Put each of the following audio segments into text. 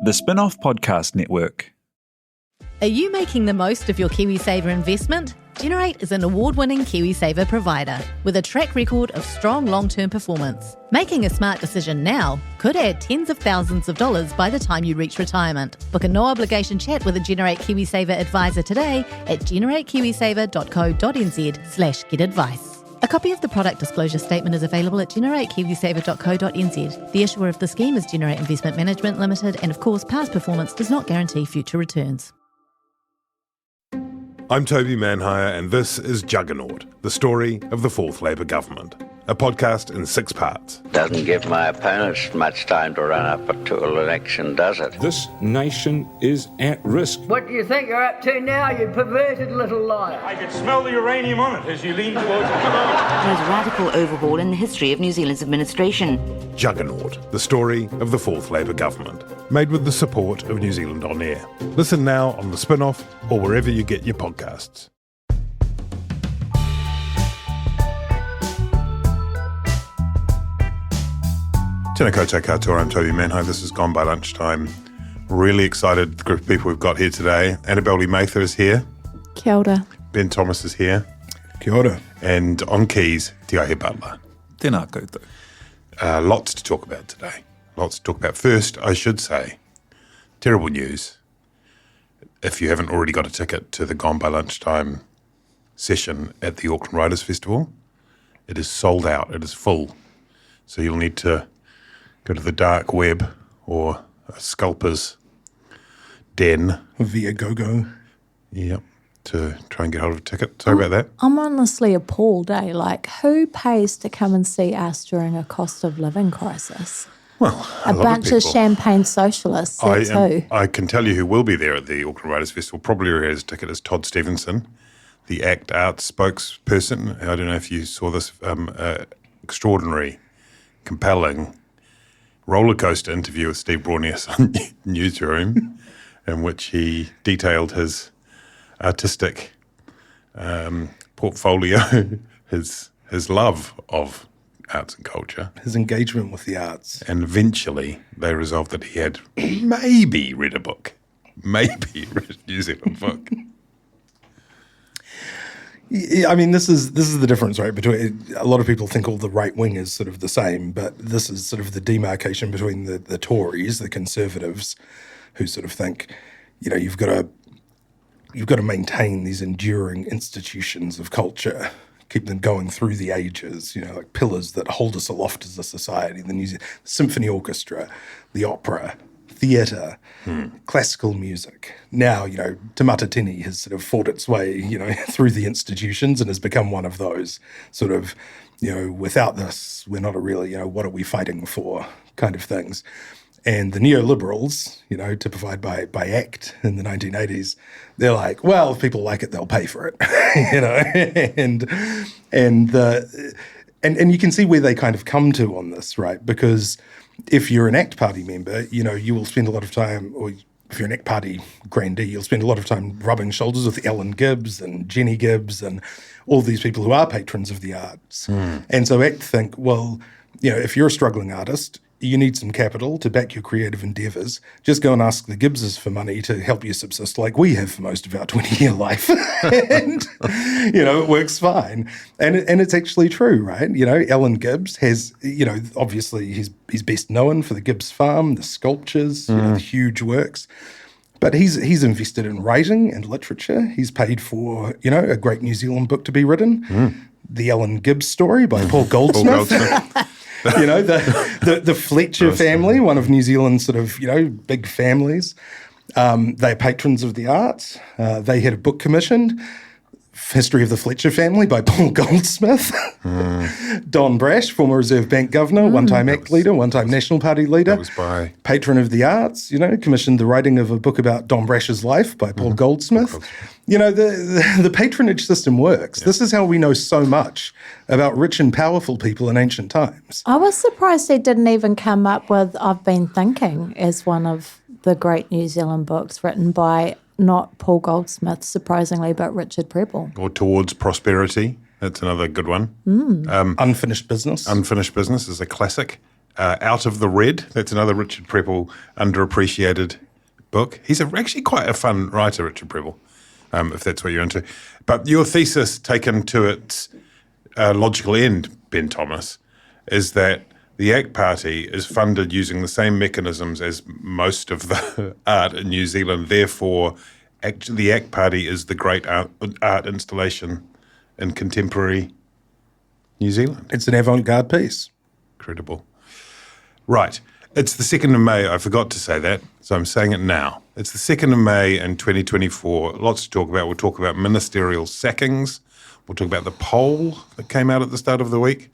The Spin-off Podcast Network. Are you making the most of your KiwiSaver investment? Generate is an award-winning KiwiSaver provider with a track record of strong long-term performance. Making a smart decision now could add tens of thousands of dollars by the time you reach retirement. Book a no-obligation chat with a Generate KiwiSaver advisor today at generatekiwisaver.co.nz/get-advice. A copy of the product disclosure statement is available at generatekiwisaver.co.nz. The issuer of the scheme is Generate Investment Management Limited, and of course, past performance does not guarantee future returns. I'm Toby Manhire, and this is Juggernaut, the story of the Fourth Labour Government, a podcast in 6 parts. Doesn't give my opponents much time to run up to an election, does it? This nation is at risk. What do you think you're up to now, you perverted little liar? I could smell the uranium on it as you lean towards it. There's a radical overhaul in the history of New Zealand's administration. Juggernaut, the story of the Fourth Labour Government, made with the support of New Zealand On Air. Listen now on The Spin-off or wherever you get your podcasts. Tēnā koutou katoa, I'm Toby Manhire. This is Gone by Lunchtime. Really excited, the group of people we've got here today. Annabelle Mather is here. Kia ora. Ben Thomas is here. Kia ora. And on keys, Te Aihe Butler. Tēnā koutou. Lots to talk about today. Lots to talk about. First, I should say, terrible news. If you haven't already got a ticket to the Gone by Lunchtime session at the Auckland Writers' Festival, it is sold out. It is full. So you'll need to go to the dark web or a scalper's den. Via GoGo. Yep, to try and get hold of a ticket. Sorry about that. I'm honestly appalled, eh? Like, who pays to come and see us during a cost of living crisis? Well, a bunch of champagne socialists, that's who. I can tell you who will be there at the Auckland Writers' Festival. Probably has a ticket is Todd Stevenson, the ACT Arts spokesperson. I don't know if you saw this extraordinary, compelling roller coaster interview with Steve Braunias on Newsroom, in which he detailed his artistic portfolio, his love of arts and culture. His engagement with the arts. And eventually they resolved that he had maybe read a book, maybe read a New Zealand book. Yeah, I mean, this is the difference, right? Between a lot of people think all the right wing is sort of the same, but this is sort of the demarcation between the Tories, the Conservatives, who sort of think, you know, you've got to maintain these enduring institutions of culture, keep them going through the ages, you know, like pillars that hold us aloft as a society. The New Zealand Symphony Orchestra, the opera, theatre, classical music. Now, you know, Te Matatini has sort of fought its way, you know, through the institutions and has become one of those sort of, you know, without this, we're not a really, you know, what are we fighting for kind of things. And the neoliberals, you know, typified by ACT in the 1980s, they're like, well, if people like it, they'll pay for it, you know, and you can see where they kind of come to on this, right? Because if you're an ACT Party member, you know, you will spend a lot of time, or if you're an ACT Party grandee, you'll spend a lot of time rubbing shoulders with Ellen Gibbs and Jenny Gibbs and all these people who are patrons of the arts. And so ACT think, well, you know, if you're a struggling artist, you need some capital to back your creative endeavours. Just go and ask the Gibbses for money to help you subsist like we have for most of our 20-year life. And, you know, it works fine. And it's actually true, right? You know, Ellen Gibbs has, you know, obviously he's best known for the Gibbs Farm, the sculptures, you know, the huge works. But he's invested in writing and literature. He's paid for, you know, a great New Zealand book to be written. The Ellen Gibbs Story by Paul Goldsmith. You know, the Fletcher family, one of New Zealand's sort of, you know, big families. They're patrons of the arts. They had a book commissioned, History of the Fletcher Family by Paul Goldsmith. Don Brash, former Reserve Bank governor, one-time ACT leader, one-time National Party leader. That was by... Patron of the arts, you know, commissioned the writing of a book about Don Brash's life by Paul Goldsmith. You know, the patronage system works. Yeah. This is how we know so much about rich and powerful people in ancient times. I was surprised they didn't even come up with I've Been Thinking as one of the great New Zealand books written by not Paul Goldsmith, surprisingly, but Richard Preble. Or Towards Prosperity. That's another good one. Unfinished Business. Unfinished Business is a classic. Out of the Red. That's another Richard Prepple underappreciated book. He's actually quite a fun writer, Richard Prepple, if that's what you're into. But your thesis, taken to its logical end, Ben Thomas, is that the ACT Party is funded using the same mechanisms as most of the art in New Zealand. Therefore, actually, the ACT Party is the great art installation in contemporary New Zealand. It's an avant-garde piece. Incredible. Right. It's the 2nd of May. I forgot to say that, so I'm saying it now. It's the 2nd of May in 2024. Lots to talk about. We'll talk about ministerial sackings. We'll talk about the poll that came out at the start of the week.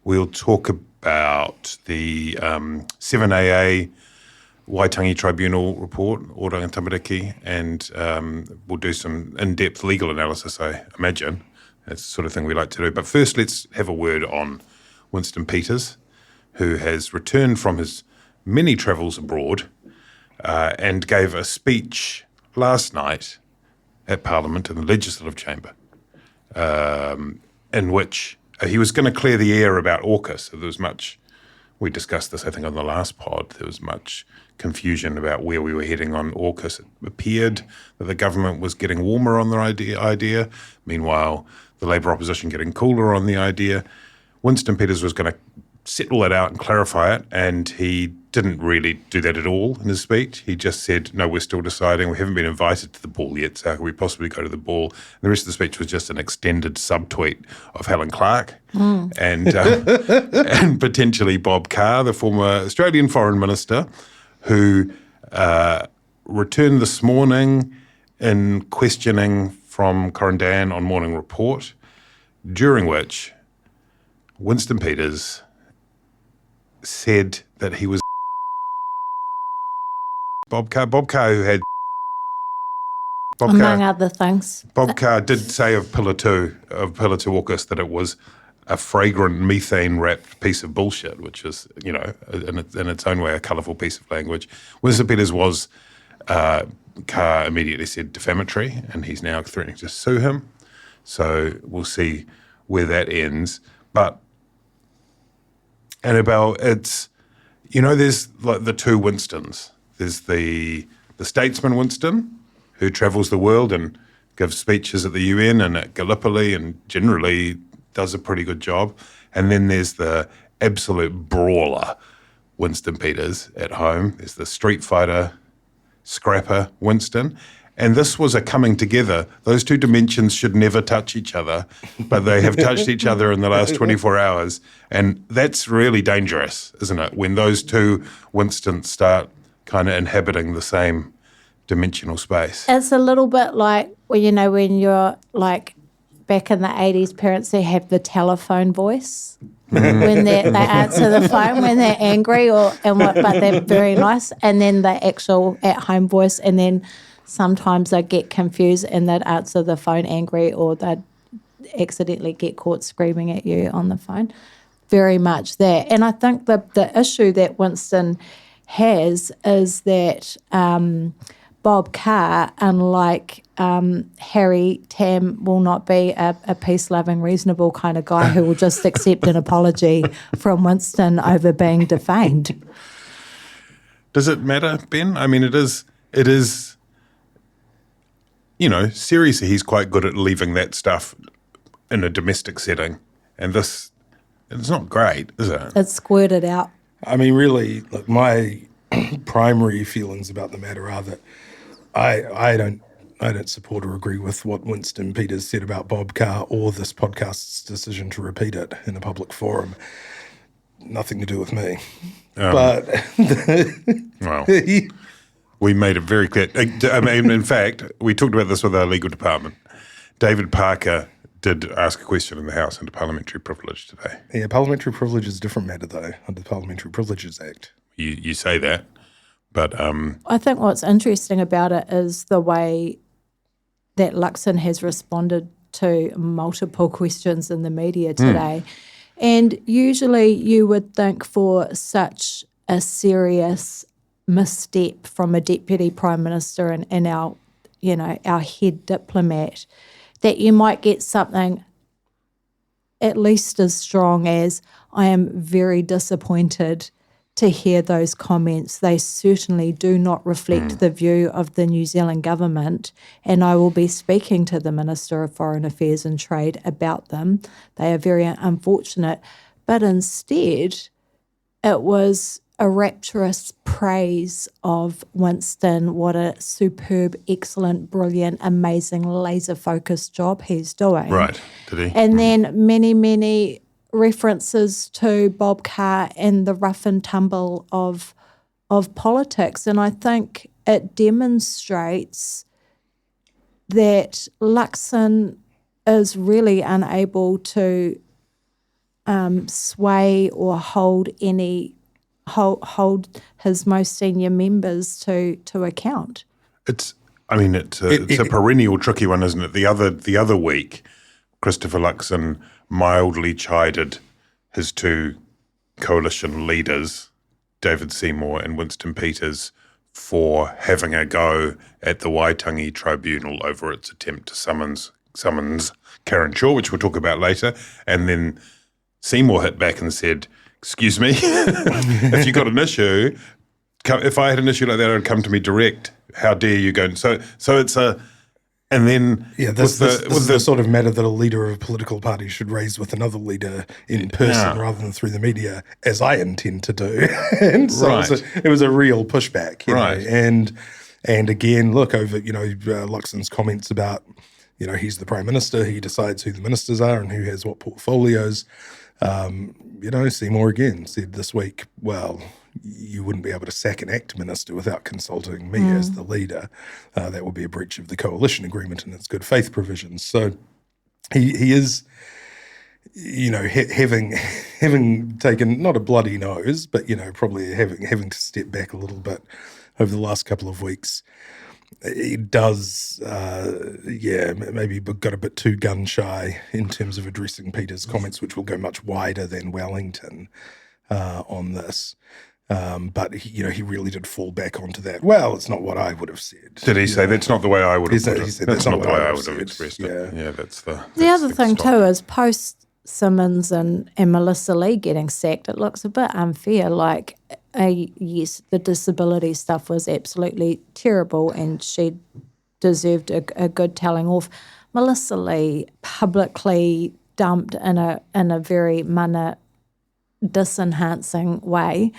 We'll talk about the 7AA Waitangi Tribunal report, Oranga Tamariki, and we'll do some in-depth legal analysis, I imagine. That's the sort of thing we like to do. But first, let's have a word on Winston Peters, who has returned from his many travels abroad and gave a speech last night at Parliament in the Legislative Chamber in which he was going to clear the air about AUKUS. So there was much, we discussed this, I think, on the last pod, there was much confusion about where we were heading on AUKUS. It appeared that the government was getting warmer on their idea. Meanwhile, the Labour opposition getting cooler on the idea. Winston Peters was going to settle that out and clarify it, and he didn't really do that at all in his speech. He just said, no, we're still deciding. We haven't been invited to the ball yet, so how can we possibly go to the ball? And the rest of the speech was just an extended subtweet of Helen Clark and potentially Bob Carr, the former Australian Foreign Minister, who returned this morning in questioning from Corandan on Morning Report, during which Winston Peters said that he was Bob Carr, who had among other things. Bob Carr did say of Pillar 2 AUKUS that it was a fragrant methane-wrapped piece of bullshit, which is, you know, in its own way, a colourful piece of language. Winston Peters was, Carr immediately said, defamatory, and he's now threatening to sue him. So we'll see where that ends. But Annabelle, it's, you know, there's like the two Winstons. There's the statesman Winston, who travels the world and gives speeches at the UN and at Gallipoli and generally does a pretty good job. And then there's the absolute brawler Winston Peters at home. There's the street fighter, scrapper Winston. And this was a coming together. Those two dimensions should never touch each other, but they have touched each other in the last 24 hours. And that's really dangerous, isn't it? When those two Winstons start kind of inhabiting the same dimensional space. It's a little bit like, well, you know, when you're like back in the 80s, parents who have the telephone voice when they answer the phone when they're angry but they're very nice, and then the actual at-home voice, and then sometimes they get confused and they'd answer the phone angry, or they'd accidentally get caught screaming at you on the phone. Very much that. And I think the issue that Winston has is that Bob Carr, unlike Harry Tam, will not be a peace-loving, reasonable kind of guy who will just accept an apology from Winston over being defamed. Does it matter, Ben? I mean, it is, you know, seriously, he's quite good at leaving that stuff in a domestic setting. And this, it's not great, is it? It's squirted out. I mean, really, look, my primary feelings about the matter are that I don't support or agree with what Winston Peters said about Bob Carr or this podcast's decision to repeat it in a public forum. Nothing to do with me. But well, we made it very clear. I mean, in fact, we talked about this with our legal department. David Parker did ask a question in the House under parliamentary privilege today. Yeah, parliamentary privilege is a different matter, though, under the Parliamentary Privileges Act. You say that, but I think what's interesting about it is the way that Luxon has responded to multiple questions in the media today. And usually you would think for such a serious misstep from a deputy prime minister and our, you know, our head diplomat, that you might get something at least as strong as I am very disappointed to hear those comments. They certainly do not reflect the view of the New Zealand government, and I will be speaking to the Minister of Foreign Affairs and Trade about them. They are very unfortunate. But instead, it was a rapturous praise of Winston, what a superb, excellent, brilliant, amazing, laser-focused job he's doing. Right, did he? And then many, many references to Bob Carr and the rough and tumble of politics. And I think it demonstrates that Luxon is really unable to sway or hold his most senior members to account. It's a perennial tricky one, isn't it? The other week, Christopher Luxon mildly chided his two coalition leaders, David Seymour and Winston Peters, for having a go at the Waitangi Tribunal over its attempt to summons Karen Chhour, which we'll talk about later. And then Seymour hit back and said, "Excuse me, if you got an issue, if I had an issue like that, it would come to me direct. How dare you go?" So it's a, and then this is the sort of matter that a leader of a political party should raise with another leader in person rather than through the media, as I intend to do. And so it was a real pushback, you know. And again, look over Luxon's comments about he's the Prime Minister, he decides who the ministers are and who has what portfolios. Seymour again said this week, well, you wouldn't be able to sack an ACT minister without consulting me as the leader. That would be a breach of the coalition agreement and its good faith provisions. So he is, having taken not a bloody nose, but probably having to step back a little bit over the last couple of weeks. It does, maybe got a bit too gun-shy in terms of addressing Peter's comments, which will go much wider than Wellington on this. But he really did fall back onto that. Well, it's not what I would have said. Did he say that's not the way I would have put it? He said that's not the way I would said. have expressed it. Yeah, that's the other thing too is post Simmonds and Melissa Lee getting sacked, it looks a bit unfair. Like, yes, the disability stuff was absolutely terrible and she deserved a good telling off. Melissa Lee publicly dumped in a very mana disenhancing way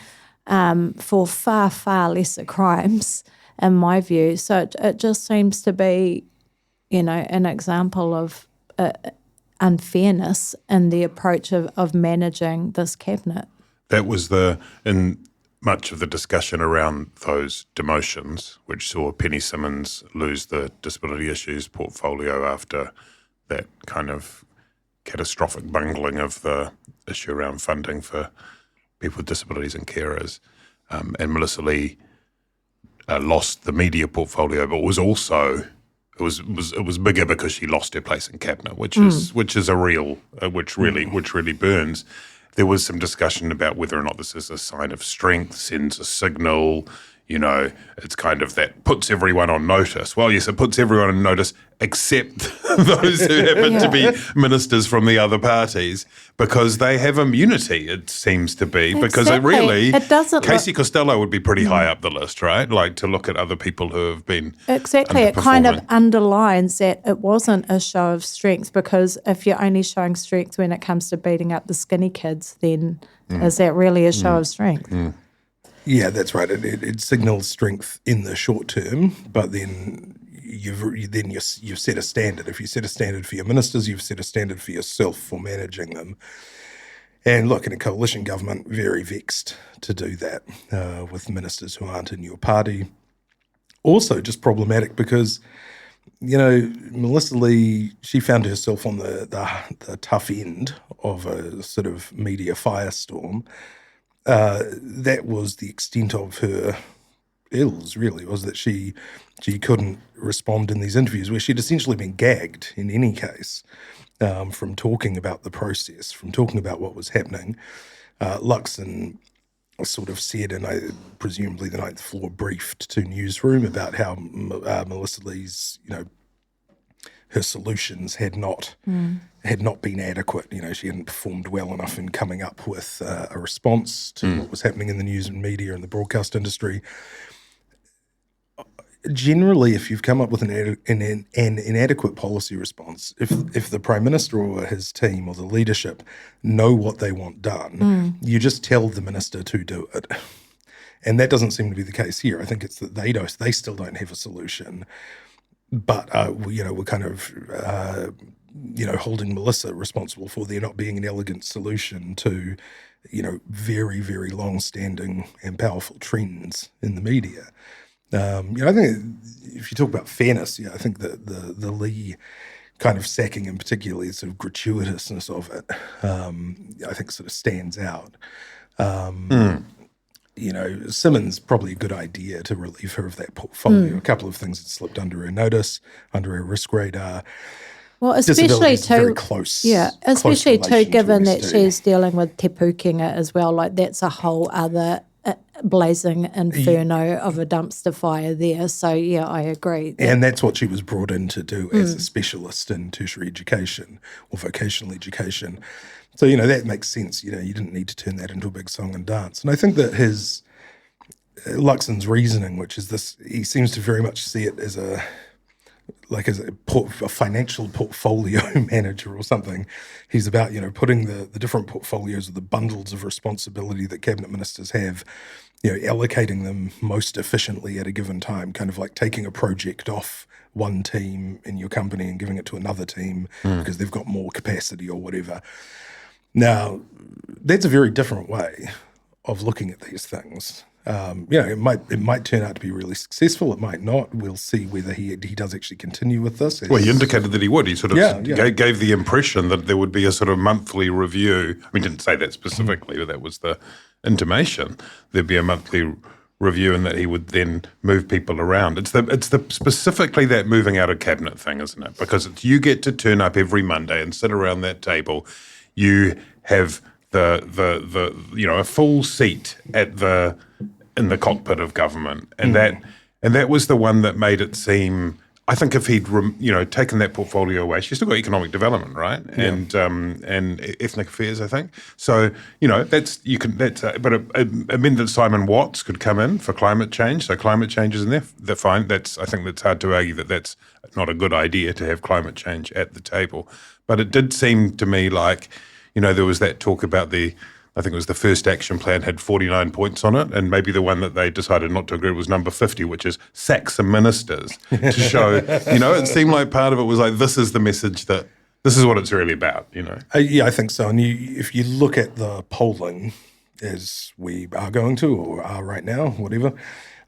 for far, far lesser crimes, in my view. So it just seems to be, an example of unfairness in the approach of managing this cabinet. That was in much of the discussion around those demotions, which saw Penny Simmonds lose the disability issues portfolio after that kind of catastrophic bungling of the issue around funding for people with disabilities and carers. And Melissa Lee lost the media portfolio, but was also it was bigger because she lost her place in cabinet, which is a real which really burns. There was some discussion about whether or not this is a sign of strength, sends a signal. It's kind of that puts everyone on notice. Well, yes, it puts everyone on notice except those who happen to be ministers from the other parties, because they have immunity, it seems to be. Because it doesn't Casey Costello would be pretty high up the list, right? Like, to look at other people who have been Exactly. It kind of underlines that it wasn't a show of strength, because if you're only showing strength when it comes to beating up the skinny kids, then is that really a show of strength? Yeah, that's right. It signals strength in the short term, but then you've set a standard. If you set a standard for your ministers, you've set a standard for yourself for managing them. And look, in a coalition government, very vexed to do that with ministers who aren't in your party. Also, just problematic because Melissa Lee, she found herself on the tough end of a sort of media firestorm. That was the extent of her ills, really, was that she couldn't respond in these interviews where she'd essentially been gagged in any case from talking about the process, from talking about what was happening. Luxon sort of said, and presumably the Ninth Floor briefed to Newsroom about how Melissa Lee's, her solutions had not been adequate. She hadn't performed well enough in coming up with a response to what was happening in the news and media and the broadcast industry. Generally, if you've come up with an inadequate policy response, if the Prime Minister or his team or the leadership know what they want done, you just tell the minister to do it. And that doesn't seem to be the case here. I think it's that they still don't have a solution. But, we're kind of, holding Melissa responsible for there not being an elegant solution to, very, very long-standing and powerful trends in the media. I think if you talk about fairness, I think that the Lee kind of sacking in particular, the sort of gratuitousness of it, I think sort of stands out. Simmonds, probably a good idea to relieve her of that portfolio. A couple of things that slipped under her notice, under her risk radar. Well, especially too, very close. Yeah, especially too, given that ST. she's dealing with te pukenga as well. Like that's a whole other blazing inferno of a dumpster fire there. So yeah, I agree. And that's what she was brought in to do as a specialist in tertiary education or vocational education. So, that makes sense. You didn't need to turn that into a big song and dance. And I think that his, Luxon's reasoning, which is this, he seems to very much see it as a financial portfolio manager or something. He's about, putting the different portfolios or the bundles of responsibility that cabinet ministers have, allocating them most efficiently at a given time, kind of like taking a project off one team in your company and giving it to another team because they've got more capacity or whatever. Now, that's a very different way of looking at these things. It might turn out to be really successful. It might not. We'll see whether he does actually continue with this. Well, he indicated that he would. He sort of gave the impression that there would be a sort of monthly review. I mean, he didn't say that specifically, but that was the intimation. There'd be a monthly review and that he would then move people around. It's the specifically that moving out of cabinet thing, isn't it? Because you get to turn up every Monday and sit around that table. You have a full seat in the cockpit of government, and that was the one that made it seem. I think if he'd taken that portfolio away, she's still got economic development, right, and ethnic affairs, I think. So but it meant that Simon Watts could come in for climate change. So climate change is in there. They're fine. I think that's hard to argue that that's not a good idea to have climate change at the table. But it did seem to me like, there was that talk about I think it was the first action plan had 49 points on it, and maybe the one that they decided not to agree with was number 50, which is sack some ministers to show, it seemed like part of it was like, this is the message that this is what it's really about, I think so. And if you look at the polling, as we are going to or are right now, whatever,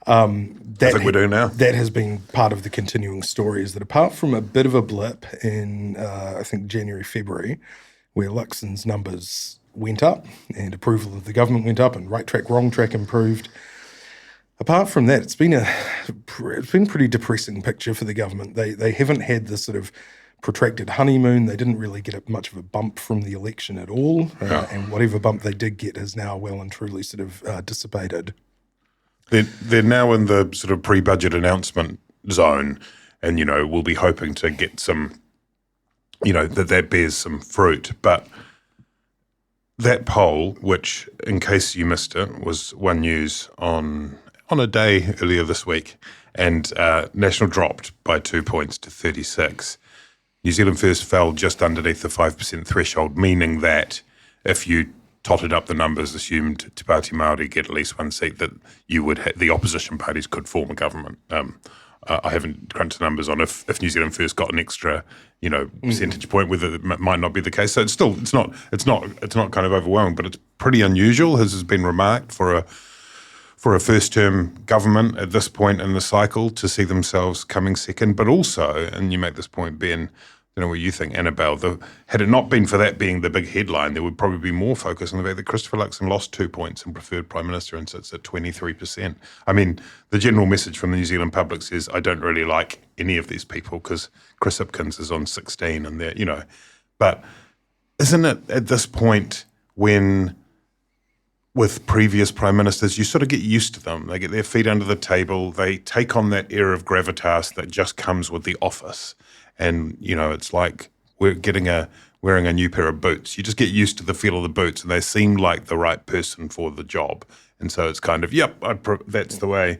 I think we're doing now. That has been part of the continuing story, is that apart from a bit of a blip in, I think, January, February, where Luxon's numbers went up and approval of the government went up and right track, wrong track improved. Apart from that, it's been a pretty depressing picture for the government. They haven't had this sort of protracted honeymoon. They didn't really get much of a bump from the election at all. And whatever bump they did get has now well and truly sort of dissipated. They're now in the sort of pre-budget announcement zone, and, we'll be hoping to get some, that bears some fruit. But that poll, which, in case you missed it, was One News on a day earlier this week, and National dropped by 2 points to 36. New Zealand First fell just underneath the 5% threshold, meaning that if you totted up the numbers, assumed Te Pāti Māori get at least one seat, that you would the opposition parties could form a government. I haven't crunched the numbers on if New Zealand First got an extra, percentage point, whether it might not be the case. So it's not kind of overwhelming, but it's pretty unusual, as has been remarked for a first-term government at this point in the cycle to see themselves coming second. But also, and you make this point, Ben, I don't know what you think, Annabelle, had it not been for that being the big headline, there would probably be more focus on the fact that Christopher Luxon lost 2 points and preferred Prime Minister and sits at 23%. I mean, the general message from the New Zealand public says, I don't really like any of these people because Chris Hipkins is on 16 and they're, But isn't it at this point when, with previous Prime Ministers, you sort of get used to them. They get their feet under the table. They take on that air of gravitas that just comes with the office. And, it's like wearing a new pair of boots. You just get used to the feel of the boots, and they seem like the right person for the job. And so it's kind of, that's the way.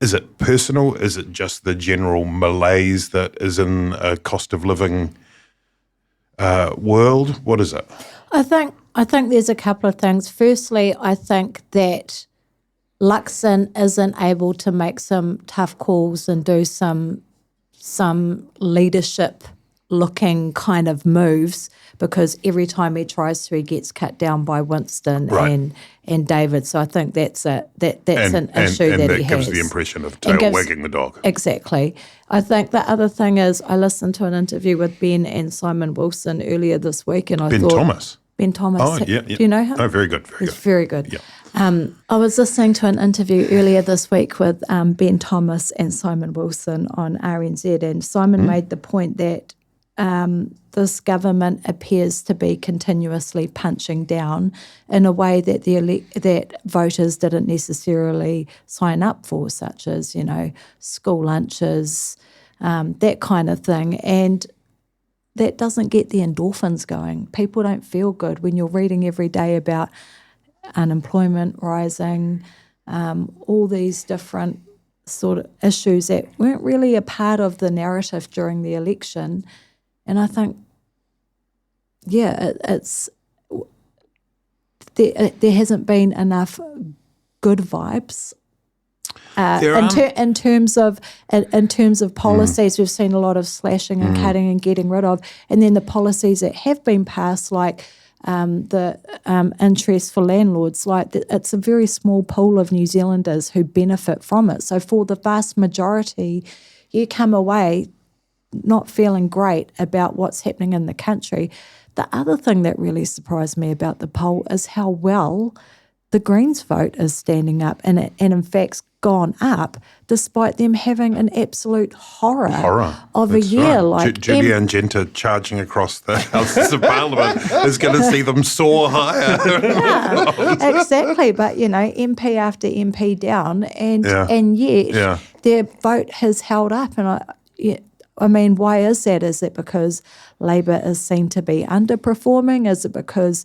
Is it personal? Is it just the general malaise that is in a cost of living world? What is it? I think there's a couple of things. Firstly, I think that Luxon isn't able to make some tough calls and do some leadership looking kind of moves, because every time he tries to, he gets cut down by Winston and David. So I think that's an issue and that he has. And that gives the impression of tail wagging the dog. Exactly. I think the other thing is, I listened to an interview with Ben and Simon Wilson earlier this week, and I thought... Ben Thomas. Oh, yeah. Do you know him? Oh, very good. He's very good. Yeah. I was listening to an interview earlier this week with Ben Thomas and Simon Wilson on RNZ, and Simon made the point that this government appears to be continuously punching down in a way that that voters didn't necessarily sign up for, such as, school lunches, that kind of thing. And that doesn't get the endorphins going. People don't feel good when you're reading every day about unemployment rising, all these different sort of issues that weren't really a part of the narrative during the election. And I think, it's there hasn't been enough good vibes. In terms of policies, we've seen a lot of slashing and cutting and getting rid of, and then the policies that have been passed, like the interest for landlords, it's a very small pool of New Zealanders who benefit from it. So for the vast majority, you come away not feeling great about what's happening in the country. The other thing that really surprised me about the poll is how well the Greens vote is standing up, and in fact gone up, despite them having an absolute horror of That's a year. Right. Like Julia and Genta charging across the Houses of Parliament is going to see them soar higher. Yeah, exactly. But, MP after MP down, and yet their vote has held up. And I mean, why is that? Is it because Labour is seen to be underperforming? Is it because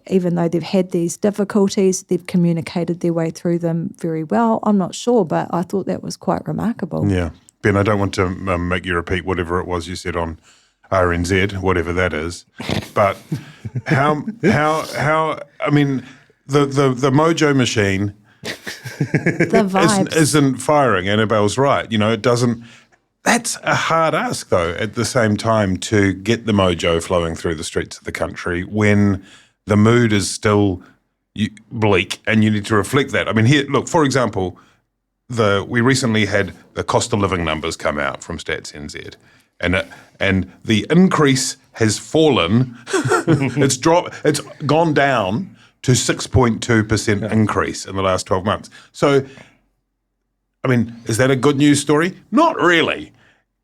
even though they've had these difficulties, they've communicated their way through them very well? I'm not sure, but I thought that was quite remarkable. Yeah. Ben, I don't want to make you repeat whatever it was you said on RNZ, whatever that is. But how I mean, the mojo machine the vibes isn't firing. Annabelle's right. It doesn't. That's a hard ask, though, at the same time, to get the mojo flowing through the streets of the country when the mood is still bleak, and you need to reflect that. I mean, here, look, for example, we recently had the cost of living numbers come out from Stats NZ, and the increase has fallen. It's gone down to 6.2% increase in the last 12 months. So, I mean, is that a good news story? Not really.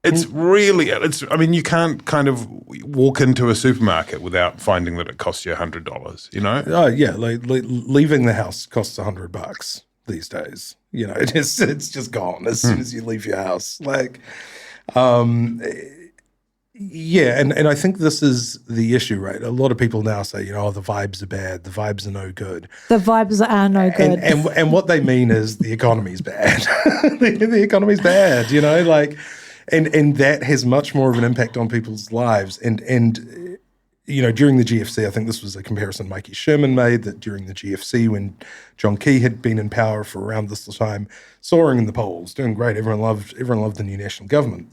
I mean, you can't kind of walk into a supermarket without finding that it costs you $100, Oh, yeah. Like leaving the house costs $100 these days. It's just gone as soon as you leave your house. Yeah, and I think this is the issue, right? A lot of people now say, the vibes are bad, the vibes are no good. The vibes are no good. And what they mean is the economy's bad. the economy's bad, and that has much more of an impact on people's lives. And during the GFC, I think this was a comparison Mikey Sherman made, that during the GFC, when John Key had been in power for around this time, soaring in the polls, doing great, everyone loved the new national government.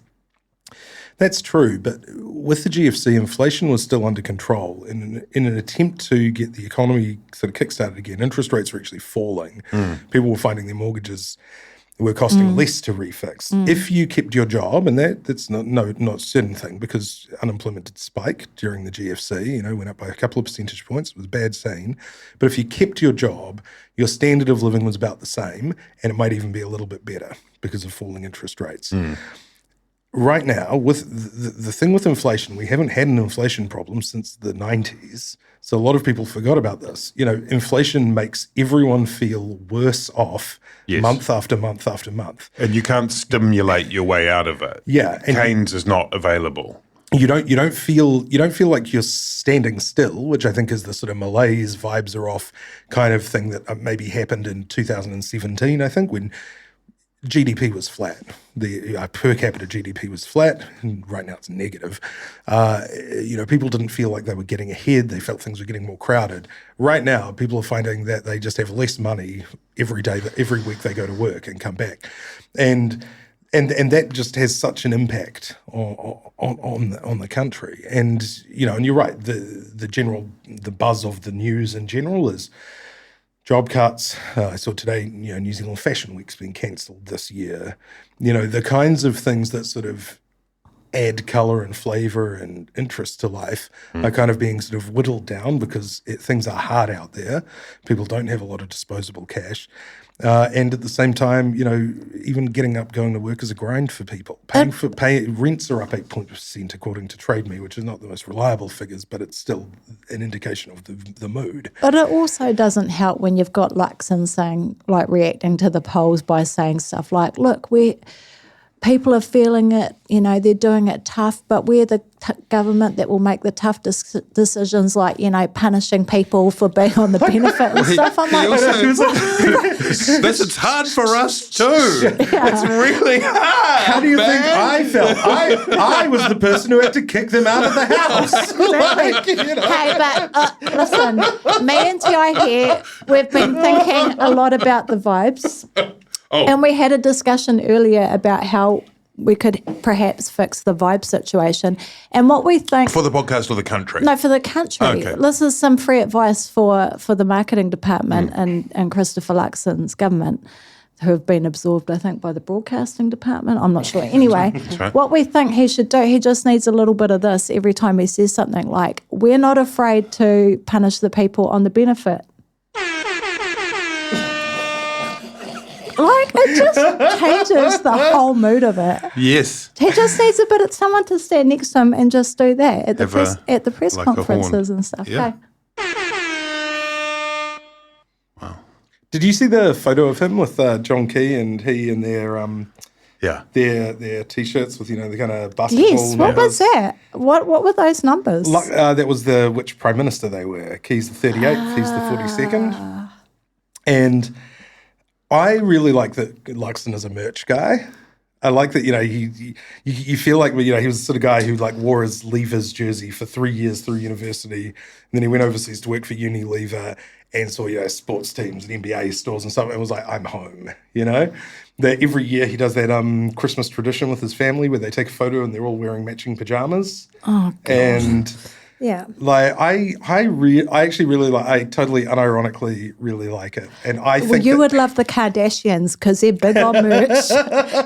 That's true, but with the GFC, inflation was still under control. In an attempt to get the economy sort of kickstarted again, interest rates were actually falling. People were finding their mortgages were costing less to refix. If you kept your job, and that's not a certain thing, because unemployment did spike during the GFC, went up by a couple of percentage points. It was a bad scene. But if you kept your job, your standard of living was about the same, and it might even be a little bit better because of falling interest rates. right now, with the thing with inflation, we haven't had an inflation problem since the 90s. So a lot of people forgot about this. Inflation makes everyone feel worse off month after month after month. And you can't stimulate your way out of it. Yeah. And Keynes is not available. You don't feel like you're standing still, which I think is the sort of malaise, vibes are off kind of thing that maybe happened in 2017, I think, when GDP was flat. The per capita GDP was flat, and right now it's negative. People didn't feel like they were getting ahead. They felt things were getting more crowded. Right now, people are finding that they just have less money every day, every week they go to work and come back. And that just has such an impact on the country. And you're right, the buzz of the news in general is job cuts. I saw today, New Zealand Fashion Week's been cancelled this year. The kinds of things that sort of add colour and flavour and interest to life are kind of being sort of whittled down because things are hard out there. People don't have a lot of disposable cash. And at the same time, even getting up, going to work is a grind for people. Rents are up 8% according to Trade Me, which is not the most reliable figures, but it's still an indication of the mood. But it also doesn't help when you've got Luxon saying, reacting to the polls by saying stuff like, look, people are feeling it, they're doing it tough, but we're the government that will make the tough decisions like, punishing people for being on the benefit and stuff. I'm like, it's hard for us too. Yeah. It's really hard. How do you think I felt? I was the person who had to kick them out of the house. Hey, but listen, me and T.I. here, we've been thinking a lot about the vibes. And we had a discussion earlier about how we could perhaps fix the vibe situation. And what we think... For the podcast or the country? No, for the country. Okay. This is some free advice for the marketing department and Christopher Luxon's government, who have been absorbed, I think, by the broadcasting department. I'm not sure. Anyway, right. What we think he should do, he just needs a little bit of this every time he says something like, we're not afraid to punish the people on the benefit. It just changes the whole mood of it. Yes. He just needs a bit of someone to stand next to him and just do that at the press like conferences and stuff. Yeah. Okay. Wow. Did you see the photo of him with John Key and he in their their t-shirts with the kind of basketball? Yes. What was that? What were those numbers? That was which prime minister they were. Key's the 38th. He's the 42nd. And I really like that Luxon is a merch guy. I like that, you feel like, he was the sort of guy who wore his Lever's jersey for 3 years through university. And then he went overseas to work for Unilever and saw, sports teams and NBA stores and stuff. And was like, I'm home, That every year he does that Christmas tradition with his family where they take a photo and they're all wearing matching pajamas. Oh, God. And... yeah, I actually really like. I totally unironically really like it, and I think you would love the Kardashians because they're big on merch,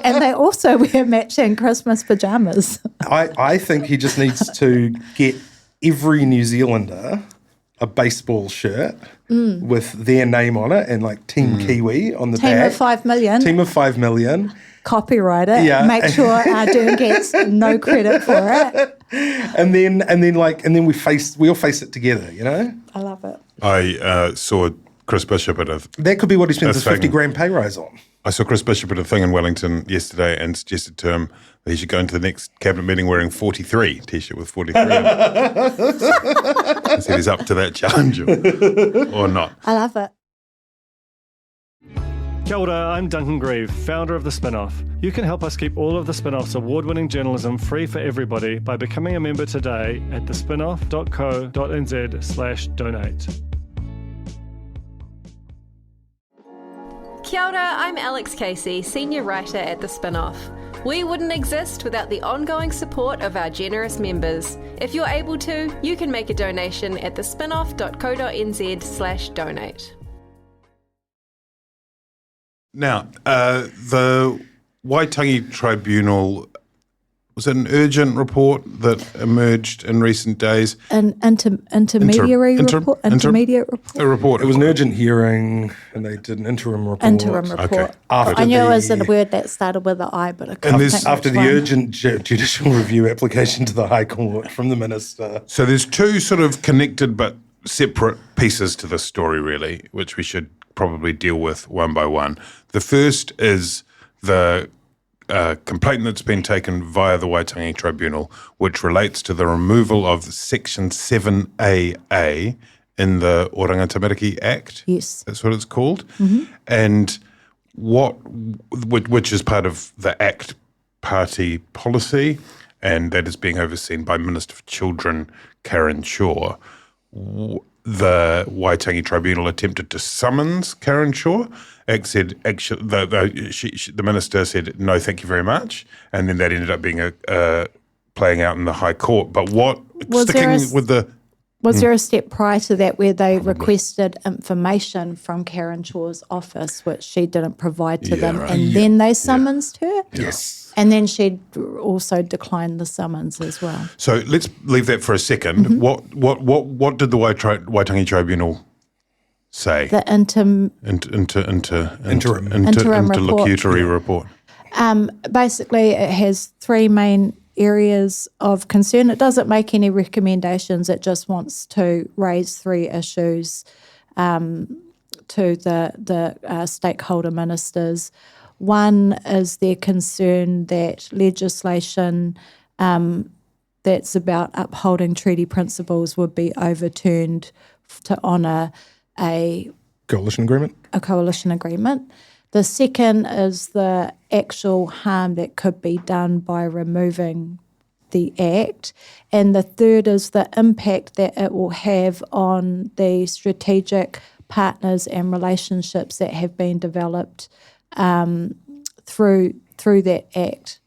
and they also wear matching Christmas pajamas. I think he just needs to get every New Zealander a baseball shirt with their name on it and Team Kiwi on the back. Team of 5 million. Team of 5 million. Copyright it. Yeah. Make sure Ardern gets no credit for it. And then we all face it together, I love it. I saw Chris Bishop at that could be what he spends his 50 grand pay rise on. I saw Chris Bishop at a thing in Wellington yesterday and suggested to him that he should go into the next cabinet meeting wearing 43 t-shirt with 43 on it. I said he's up to that challenge or not. I love it. Kia ora, I'm Duncan Grieve, founder of The Spinoff. You can help us keep all of The Spinoff's award-winning journalism free for everybody by becoming a member today at thespinoff.co.nz/donate. Kia ora, I'm Alex Casey, senior writer at The Spinoff. We wouldn't exist without the ongoing support of our generous members. If you're able to, you can make a donation at thespinoff.co.nz/donate. Now, the Waitangi Tribunal Was it an urgent report that emerged in recent days? An intermediate report. A report. It was an urgent hearing, and they did an interim report. Okay. I knew it was a word that started with an I, but I can't think after which the one. urgent judicial review application to the High Court from the Minister. So there's two sort of connected but separate pieces to this story, really, which we should probably deal with one by one. The first is the complaint that's been taken via the Waitangi Tribunal, which relates to the removal of Section 7AA in the Oranga Tamariki Act. Yes. That's what it's called. And which is part of the Act party policy, and that is being overseen by Minister for Children, Karen Chhour. The Waitangi Tribunal attempted to summons Karen Chhour. The minister said, no, thank you very much. And then that ended up being playing out in the High Court. But Was there a step prior to that where they requested information from Karen Chhour's office, which she didn't provide to them, and then they summoned her? Yes. And then she'd also declined the summons as well. So let's leave that for a second. What did the Waitangi Tribunal say? The interlocutory report. Basically, it has three main areas of concern. It doesn't make any recommendations. It just wants to raise three issues to the stakeholder ministers. One is their concern that legislation that's about upholding treaty principles would be overturned to honour a coalition agreement. The second is the actual harm that could be done by removing the Act. And the third is the impact that it will have on the strategic partners and relationships that have been developed through that Act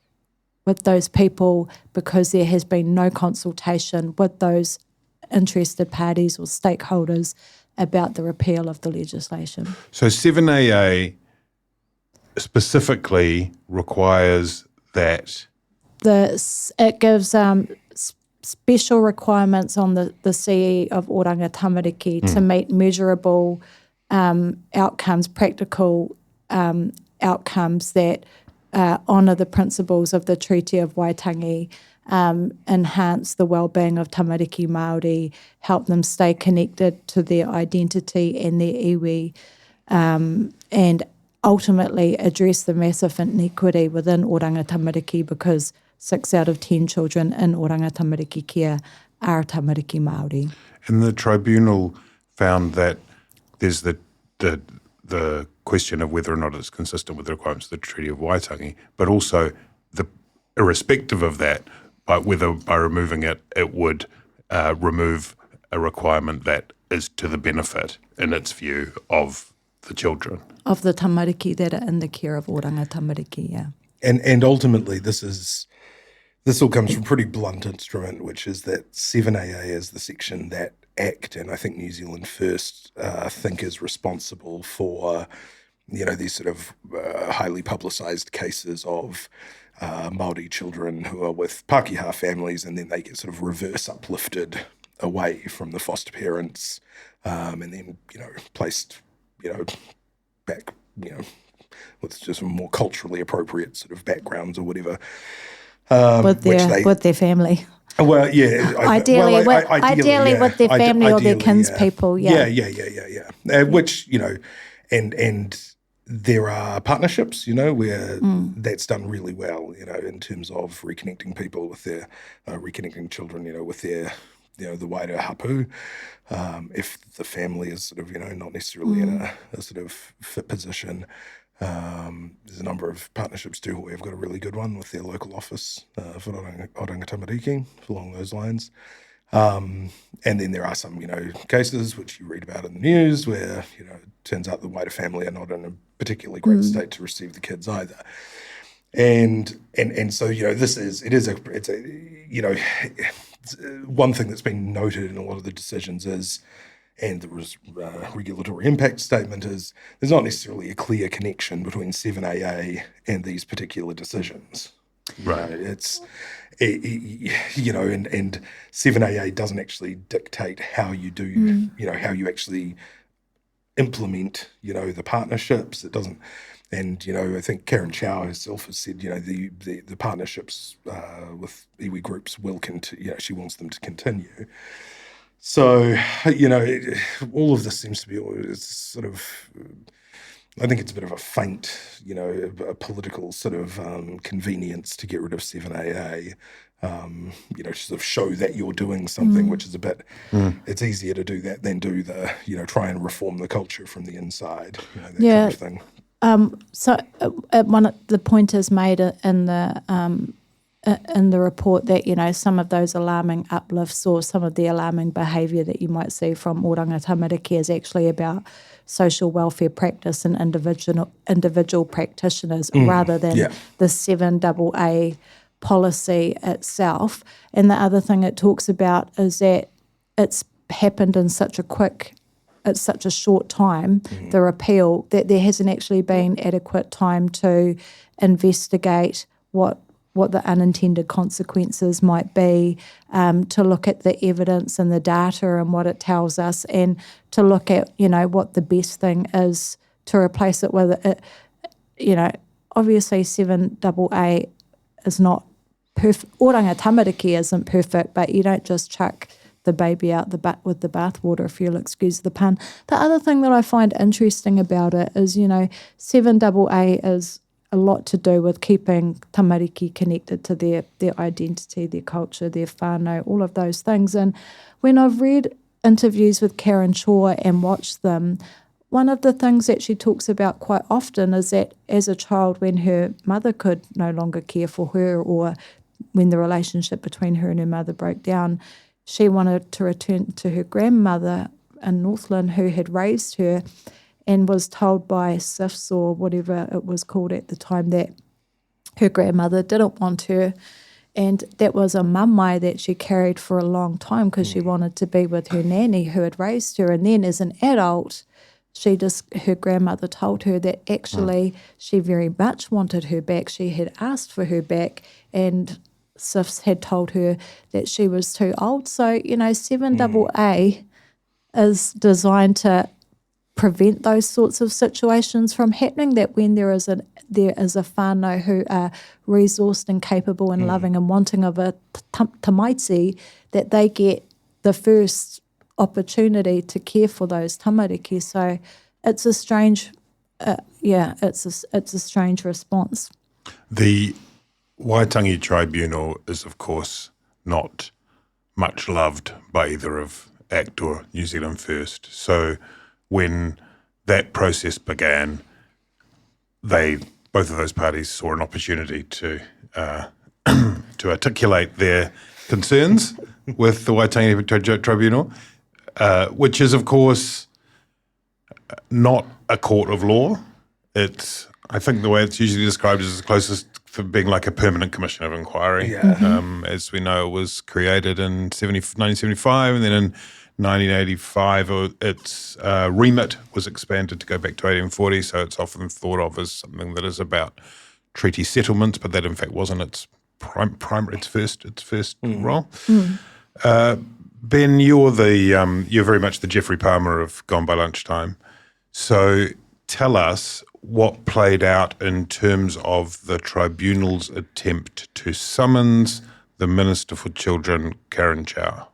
with those people, because there has been no consultation with those interested parties or stakeholders about the repeal of the legislation. So 7AA specifically requires that it gives special requirements on the CE of Oranga Tamariki to meet measurable outcomes, practical outcomes that honour the principles of the Treaty of Waitangi, enhance the well-being of Tamariki Māori, help them stay connected to their identity and their iwi, and ultimately address the massive inequity within Oranga Tamariki, because 6 out of 10 children in Oranga Tamariki care are Tamariki Māori. And the tribunal found that there's the question of whether or not it's consistent with the requirements of the Treaty of Waitangi, but also irrespective of that, but whether by removing it, it would remove a requirement that is to the benefit, in its view, of the children. Of the tamariki that are in the care of Oranga Tamariki, yeah. And ultimately this all comes from a pretty blunt instrument, which is that 7AA is the section that ACT, and I think New Zealand First, think is responsible for, these sort of highly publicised cases of Māori children who are with Pākehā families, and then they get sort of reverse uplifted away from the foster parents, and then, placed, back, with just more culturally appropriate sort of backgrounds or whatever. With their family. Well, yeah. Ideally with their family or their kinspeople, yeah. Which, and there are partnerships, where that's done really well, in terms of reconnecting people with their, reconnecting children, with their, the wider hapu. If the family is sort of, not necessarily in a sort of fit position. There's a number of partnerships too. We've got a really good one with their local office for Oranga Tamariki, along those lines. And then there are some, cases which you read about in the news where, it turns out the wider family are not in a particularly great state to receive the kids either. And so, it's one thing that's been noted in a lot of the decisions is, and the regulatory impact statement is, there's not necessarily a clear connection between 7AA and these particular decisions. Right. And 7AA doesn't actually dictate how you do, how you actually implement, the partnerships. It doesn't. And, I think Karen Chhour herself has said, the partnerships with iwi groups will continue, she wants them to continue. So, all of this seems to be sort of, I think it's a bit of a feint, a political sort of convenience to get rid of 7AA, to sort of show that you're doing something, which is a bit, it's easier to do that than do the, try and reform the culture from the inside, that kind of thing. So one of the point is made in the report that, some of those alarming uplifts or some of the alarming behaviour that you might see from Oranga Tamariki is actually about social welfare practice and individual practitioners rather than the 7AA policy itself. And the other thing it talks about is that it's happened in such a short time, the repeal, that there hasn't actually been adequate time to investigate what the unintended consequences might be, to look at the evidence and the data and what it tells us, and to look at, what the best thing is to replace it with. Obviously 7AA is not perfect. Oranga Tamariki isn't perfect, but you don't just chuck the baby out with the bathwater, if you'll excuse the pun. The other thing that I find interesting about it is, 7AA is a lot to do with keeping tamariki connected to their identity, their culture, their whānau, all of those things. And when I've read interviews with Karen Chhour and watched them, one of the things that she talks about quite often is that as a child, when her mother could no longer care for her, or when the relationship between her and her mother broke down, she wanted to return to her grandmother in Northland who had raised her, and was told by SIFs or whatever it was called at the time that her grandmother didn't want her. And that was a mamae that she carried for a long time because she wanted to be with her nanny who had raised her. And then as an adult, her grandmother told her that actually she very much wanted her back. She had asked for her back, and SIFs had told her that she was too old. So, 7AA is designed to prevent those sorts of situations from happening, that when there is a whānau who are resourced and capable and loving and wanting of a tamaiti, that they get the first opportunity to care for those tamariki. So it's a strange, it's a strange response. The Waitangi Tribunal is, of course, not much loved by either of ACT or New Zealand First. So when that process began, both of those parties saw an opportunity to articulate their concerns with the Waitangi Tribunal, which is, of course, not a court of law. It's, I think the way it's usually described is the closest to being like a permanent commission of inquiry. Yeah. As we know, it was created in 1975, and then in 1985, its remit was expanded to go back to 1840, so it's often thought of as something that is about treaty settlements, but that in fact wasn't its first role. Ben, you're very much the Geoffrey Palmer of Gone by Lunchtime. So tell us what played out in terms of the tribunal's attempt to summons the Minister for Children, Karen Chhour.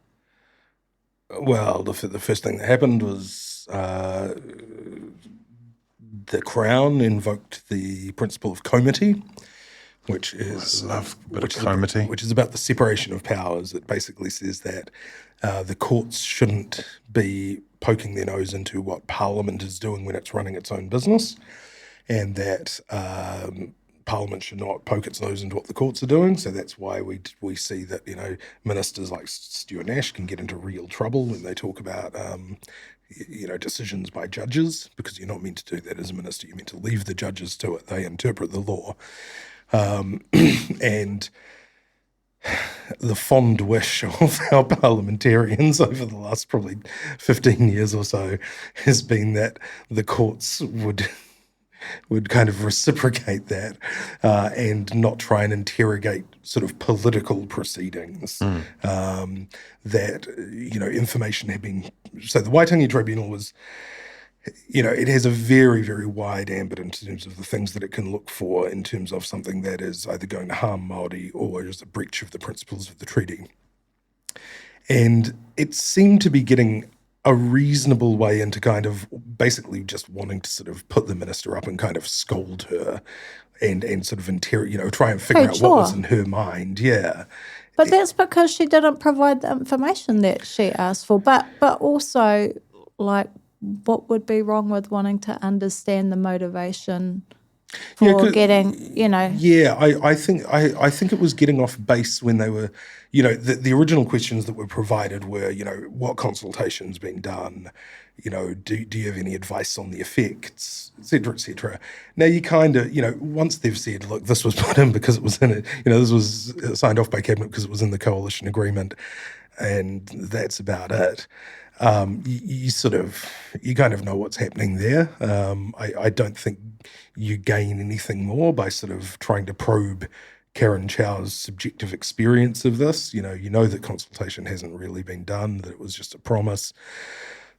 Well, the first thing that happened was the Crown invoked the principle of comity, which is which is about the separation of powers. It basically says that the courts shouldn't be poking their nose into what Parliament is doing when it's running its own business, and that Parliament should not poke its nose into what the courts are doing. So that's why we see that, ministers like Stuart Nash can get into real trouble when they talk about decisions by judges, because you're not meant to do that as a minister. You're meant to leave the judges to it. They interpret the law. And the fond wish of our parliamentarians over the last probably 15 years or so has been that the courts would would kind of reciprocate that and not try and interrogate sort of political proceedings that, information had been... So the Waitangi Tribunal was, it has a very, very wide ambit in terms of the things that it can look for in terms of something that is either going to harm Māori or is a breach of the principles of the treaty. And it seemed to be getting a reasonable way into kind of basically just wanting to sort of put the minister up and kind of scold her and sort of try and figure out what was in her mind. Yeah. But that's because she didn't provide the information that she asked for. But also, like, what would be wrong with wanting to understand the motivation for getting, Yeah, I think it was getting off base when they were, the original questions that were provided were, what consultation's been done, do you have any advice on the effects, et cetera, et cetera. Now you kind of, once they've said, look, this was put in because it was in it, this was signed off by Cabinet because it was in the coalition agreement, and that's about it. You kind of know what's happening there. I don't think you gain anything more by sort of trying to probe Karen Chhour's subjective experience of this. You know that consultation hasn't really been done, that it was just a promise.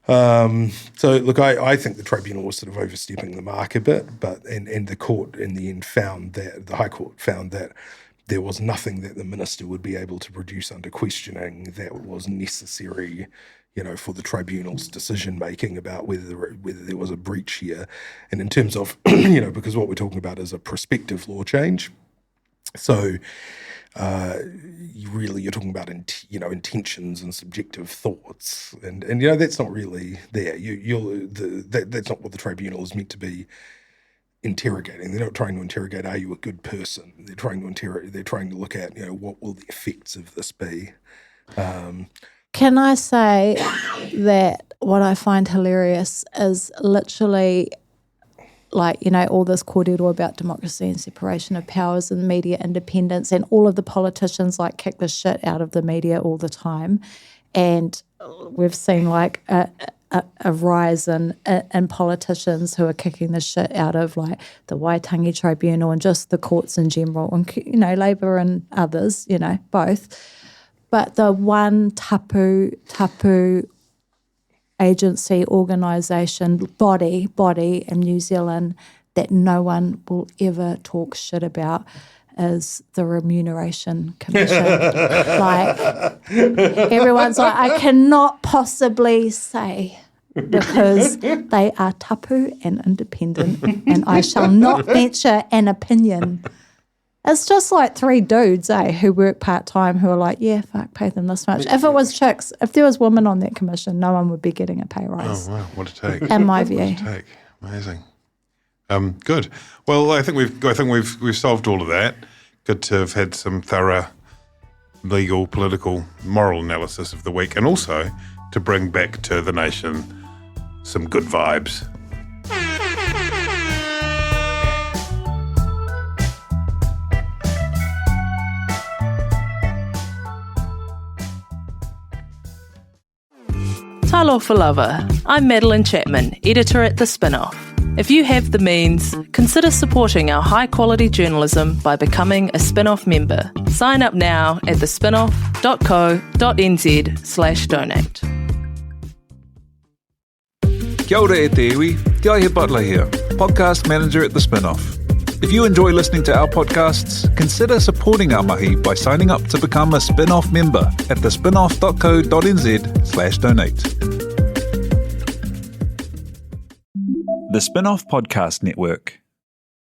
So look, I think the tribunal was sort of overstepping the mark a bit, and the court in the end the High Court found that there was nothing that the minister would be able to produce under questioning that was necessary, for the tribunal's decision-making about whether there was a breach here. And in terms of, because what we're talking about is a prospective law change. So you're talking about, intentions and subjective thoughts. And that's not really there. That's not what the tribunal is meant to be interrogating. They're not trying to interrogate, are you a good person? They're trying to look at, what will the effects of this be? Can I say that what I find hilarious is literally, like, all this kōrero about democracy and separation of powers and media independence, and all of the politicians, like, kick the shit out of the media all the time. And we've seen, like, a rise in politicians who are kicking the shit out of, like, the Waitangi Tribunal and just the courts in general, and, Labour and others, both. But the one tapu agency, organisation, body in New Zealand that no one will ever talk shit about is the Remuneration Commission. Like, everyone's like, I cannot possibly say, because they are tapu and independent, and I shall not venture an opinion. It's just like three dudes, who work part-time, who are like, yeah, fuck, pay them this much. If it was chicks, if there was women on that commission, no one would be getting a pay rise. Oh, wow, what a take. In my view. What a take. Amazing. Good. Well, I think we've solved all of that. Good to have had some thorough legal, political, moral analysis of the week, and also to bring back to the nation some good vibes. Talofa lover, I'm Madeline Chapman, editor at The Spinoff. If you have the means, consider supporting our high-quality journalism by becoming a Spinoff member. Sign up now at thespinoff.co.nz/donate. Kia ora e te iwi, Te Aihe Butler here, podcast manager at The Spinoff. If you enjoy listening to our podcasts, consider supporting our mahi by signing up to become a Spinoff member at thespinoff.co.nz/donate. The Spinoff Podcast Network.